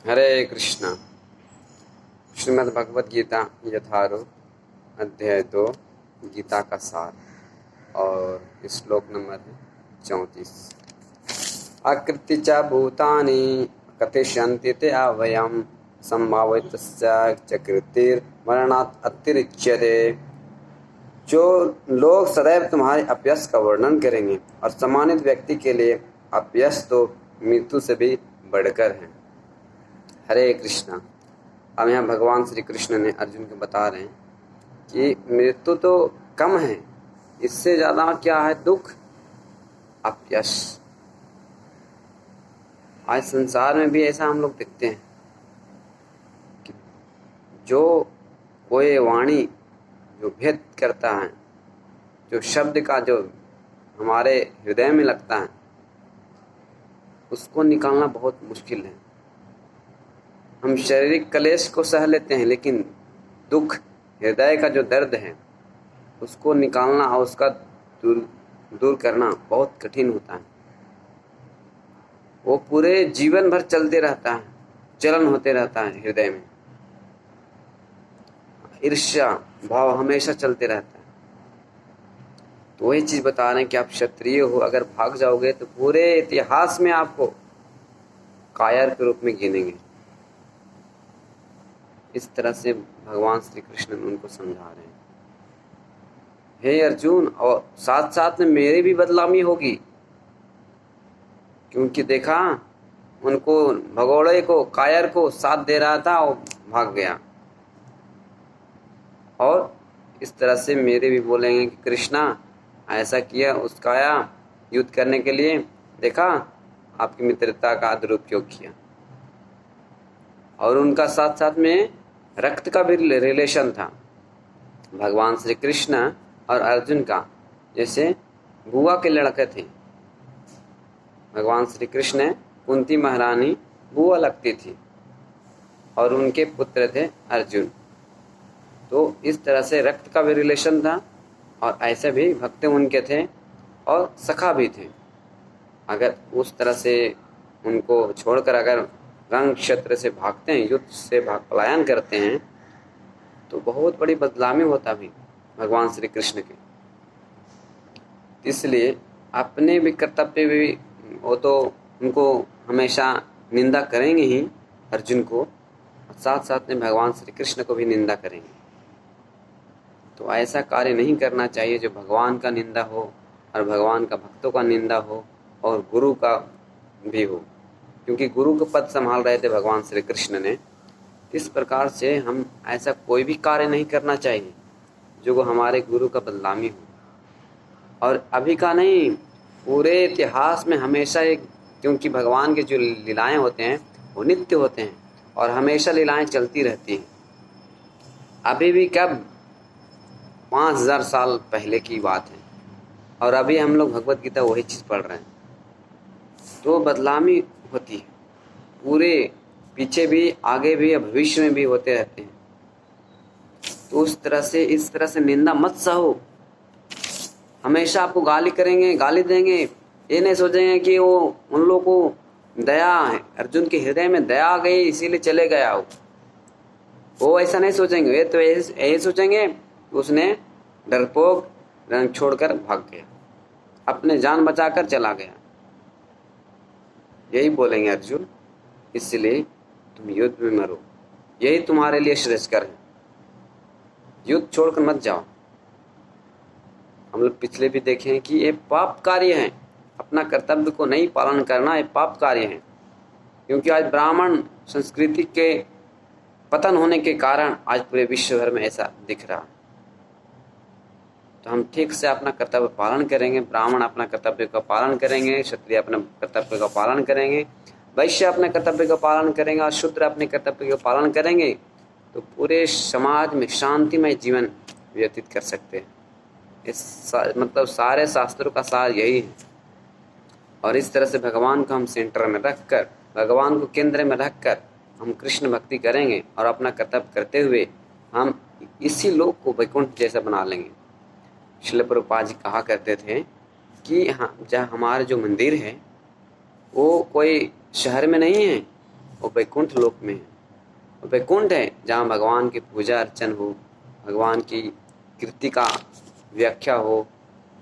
हरे कृष्णा। श्रीमद् भगवद गीता यथारूप अध्याय 2 गीता का सार और श्लोक नंबर 34। आकृति च भूतानि कथिष्यन्ति ते अव्ययम् संभावितस्य च कृतिर्मरणात् अतिरिच्यते। जो लोग सदैव तुम्हारे अपयश का वर्णन करेंगे और सम्मानित व्यक्ति के लिए अपयश तो मृत्यु से भी बढ़कर है। हरे कृष्णा। अब यहाँ भगवान श्री कृष्ण ने अर्जुन को बता रहे हैं कि मृत्यु तो कम है, इससे ज़्यादा क्या है दुख, अपयश। आज संसार में भी ऐसा हम लोग देखते हैं कि जो कोई वाणी जो भेद करता है, जो शब्द का जो हमारे हृदय में लगता है, उसको निकालना बहुत मुश्किल है। हम शारीरिक क्लेश को सह लेते हैं, लेकिन दुख, हृदय का जो दर्द है, उसको निकालना और उसका दूर करना बहुत कठिन होता है। वो पूरे जीवन भर चलते रहता है, चलन होते रहता है हृदय में। ईर्ष्या भाव हमेशा चलते रहता है। तो वही चीज बता रहे हैं कि आप क्षत्रिय हो, अगर भाग जाओगे तो पूरे इतिहास में आपको कायर के रूप में गिनेंगे। इस तरह से भगवान श्री कृष्ण उनको समझा रहे हैं, हे अर्जुन, और साथ साथ में मेरी भी बदनामी होगी, क्योंकि देखा उनको भगोड़े को, कायर को साथ दे रहा था और भाग गया। और इस तरह से मेरे भी बोलेंगे कि कृष्णा ऐसा किया, उसका आया युद्ध करने के लिए, देखा आपकी मित्रता का दुरुपयोग किया। और उनका साथ साथ में रक्त का भी रिलेशन था भगवान श्री कृष्ण और अर्जुन का, जैसे बुआ के लड़के थे। भगवान श्री कृष्ण कुंती महारानी बुआ लगती थी और उनके पुत्र थे अर्जुन। तो इस तरह से रक्त का भी रिलेशन था और ऐसे भी भक्त उनके थे और सखा भी थे। अगर उस तरह से उनको छोड़कर अगर रंग क्षेत्र से भागते हैं, युद्ध से पलायन करते हैं, तो बहुत बड़ी बदनामी होता भी भगवान श्री कृष्ण के। इसलिए अपने भी कर्तव्य भी, वो तो उनको हमेशा निंदा करेंगे ही अर्जुन को, और साथ साथ में भगवान श्री कृष्ण को भी निंदा करेंगे। तो ऐसा कार्य नहीं करना चाहिए जो भगवान का निंदा हो और भगवान का भक्तों का निंदा हो और गुरु का भी हो, क्योंकि गुरु का पद संभाल रहे थे भगवान श्री कृष्ण ने। इस प्रकार से हम ऐसा कोई भी कार्य नहीं करना चाहिए जो हमारे गुरु का बदनामी हो। और अभी का नहीं, पूरे इतिहास में हमेशा एक, क्योंकि भगवान के जो लीलाएं होते हैं वो नित्य होते हैं और हमेशा लीलाएं चलती रहती हैं। अभी भी कब 5000 साल पहले की बात है और अभी हम लोग भगवत गीता वही चीज़ पढ़ रहे हैं। तो बदलामी होती है, पूरे पीछे भी, आगे भी, भविष्य में भी होते रहते हैं। तो उस तरह से, इस तरह से निंदा मत सहो। हमेशा आपको गाली करेंगे, गाली देंगे, ये नहीं सोचेंगे कि वो उन लोगों को दया है, अर्जुन के हृदय में दया आ गई इसीलिए चले गया वो ऐसा नहीं सोचेंगे। वे तो यही सोचेंगे उसने डरपोक रंग छोड़कर भाग गया, अपने जान बचाकर चला गया, यही बोलेंगे अर्जुन। इसलिए तुम युद्ध में मरो, यही तुम्हारे लिए श्रेष्ठकर है। युद्ध छोड़कर मत जाओ। हम लोग पिछले भी देखे हैं कि ये पाप कार्य है, अपना कर्तव्य को नहीं पालन करना ये पाप कार्य है। क्योंकि आज ब्राह्मण संस्कृति के पतन होने के कारण आज पूरे विश्व भर में ऐसा दिख रहा। तो हम ठीक से अपना कर्तव्य पालन करेंगे, ब्राह्मण अपना कर्तव्य का पालन करेंगे, क्षत्रिय अपना कर्तव्य का पालन करेंगे, वैश्य अपने कर्तव्य का पालन करेंगे और शूद्र अपने कर्तव्य का पालन करेंगे, तो पूरे समाज में शांतिमय जीवन व्यतीत कर सकते हैं। मतलब सारे शास्त्रों का सार यही है। और इस तरह से भगवान को हम सेंटर में रखकर, भगवान को केंद्र में रखकर हम कृष्ण भक्ति करेंगे और अपना कर्तव्य करते हुए हम इसी लोक को वैकुंठ जैसा बना लेंगे। श्रील प्रभुपाद जी कहा करते थे कि जहाँ हमारा जो मंदिर है वो कोई शहर में नहीं है, वो वैकुंठ लोक में है। वो वैकुंठ है जहाँ भगवान की पूजा अर्चन हो, भगवान की कीर्ति का व्याख्या हो,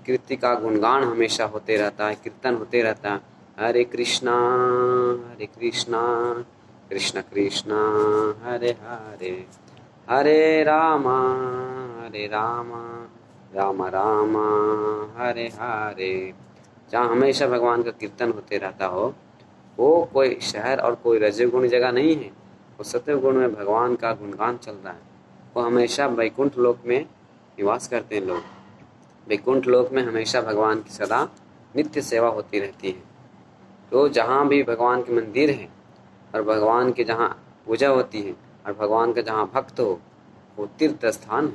कीर्ति का गुणगान हमेशा होते रहता है, कीर्तन होते रहता है। हरे कृष्णा कृष्ण कृष्ण हरे हरे, हरे रामा राम राम हरे हरे। जहाँ हमेशा भगवान का कीर्तन होते रहता हो, वो कोई शहर और कोई रजोगुण जगह नहीं है, वो सत्वगुण में भगवान का गुणगान चल रहा है। वो हमेशा वैकुंठ लोक में निवास करते हैं लोग। वैकुंठ लोक में हमेशा भगवान की सदा नित्य सेवा होती रहती है। तो जहाँ भी भगवान के मंदिर हैं और भगवान के जहाँ पूजा होती है और भगवान का जहाँ भक्त हो, वो तीर्थ स्थान है।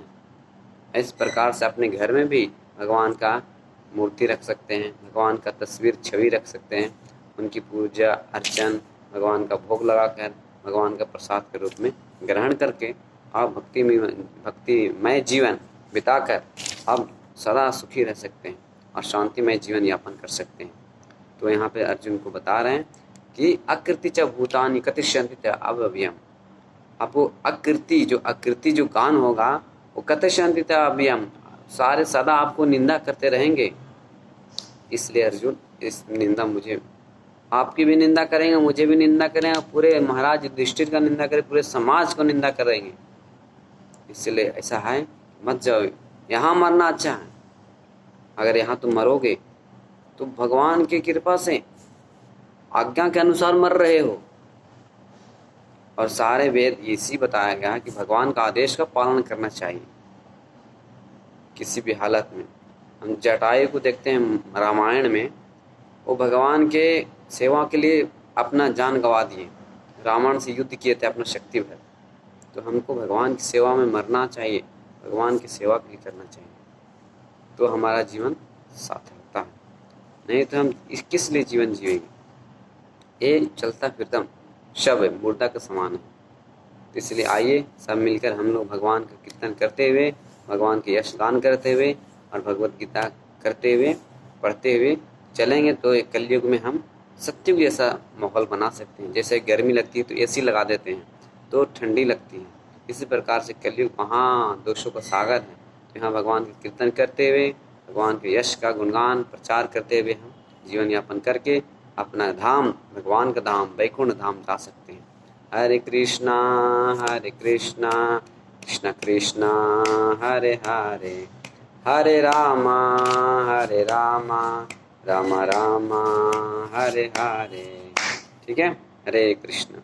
इस प्रकार से अपने घर में भी भगवान का मूर्ति रख सकते हैं, भगवान का तस्वीर छवि रख सकते हैं, उनकी पूजा अर्चन, भगवान का भोग लगाकर, भगवान का प्रसाद के रूप में ग्रहण करके आप भक्तिमय जीवन बिताकर आप सदा सुखी रह सकते हैं और शांतिमय जीवन यापन कर सकते हैं। तो यहाँ पे अर्जुन को बता रहे हैं कि अकृति च भूतानि कतिष्यन्ति अव्ययम्। आपको अकृति जो गान होगा वो कतिष्यन्ति अव्ययम्, सारे सदा आपको निंदा करते रहेंगे। इसलिए अर्जुन, इस निंदा मुझे, आपकी भी निंदा करेंगे, मुझे भी निंदा करेंगे, पूरे महाराज युधिष्ठिर का निंदा करें, पूरे समाज को निंदा करेंगे। इसलिए ऐसा है, मत जाओ, यहाँ मरना अच्छा है। अगर यहाँ तुम मरोगे तो भगवान की कृपा से आज्ञा के अनुसार मर रहे हो। और सारे वेद इसी बताया गया कि भगवान का आदेश का पालन करना चाहिए किसी भी हालत में। हम जटायु को देखते हैं रामायण में, वो भगवान के सेवा के लिए अपना जान गंवा दिए, रावण से युद्ध किए थे अपना शक्ति भर। तो हमको भगवान की सेवा में मरना चाहिए, भगवान की सेवा भी करना चाहिए, तो हमारा जीवन सार्थकता है। नहीं तो हम किस लिए जीवन जिएंगे? ये चलता फिरता शव है, मुर्दा के समान है। तो इसलिए आइए सब मिलकर हम लोग भगवान का कीर्तन करते हुए, भगवान के यश गान करते हुए और भगवत गीता करते हुए, पढ़ते हुए चलेंगे तो एक कलयुग में हम सत्युग जैसा माहौल बना सकते हैं। जैसे गर्मी लगती है तो एसी लगा देते हैं तो ठंडी लगती है, इसी प्रकार से कलयुग महादोषों का सागर है। तो यहाँ भगवान के कीर्तन करते हुए, भगवान के यश का गुणगान प्रचार करते हुए हम जीवन यापन करके अपना धाम, भगवान का धाम, वैकुंठ धाम जा सकते हैं। हरे कृष्णा कृष्ण कृष्ण हरे हरे, हरे रामा राम राम हरे हरे। ठीक है, हरे कृष्ण।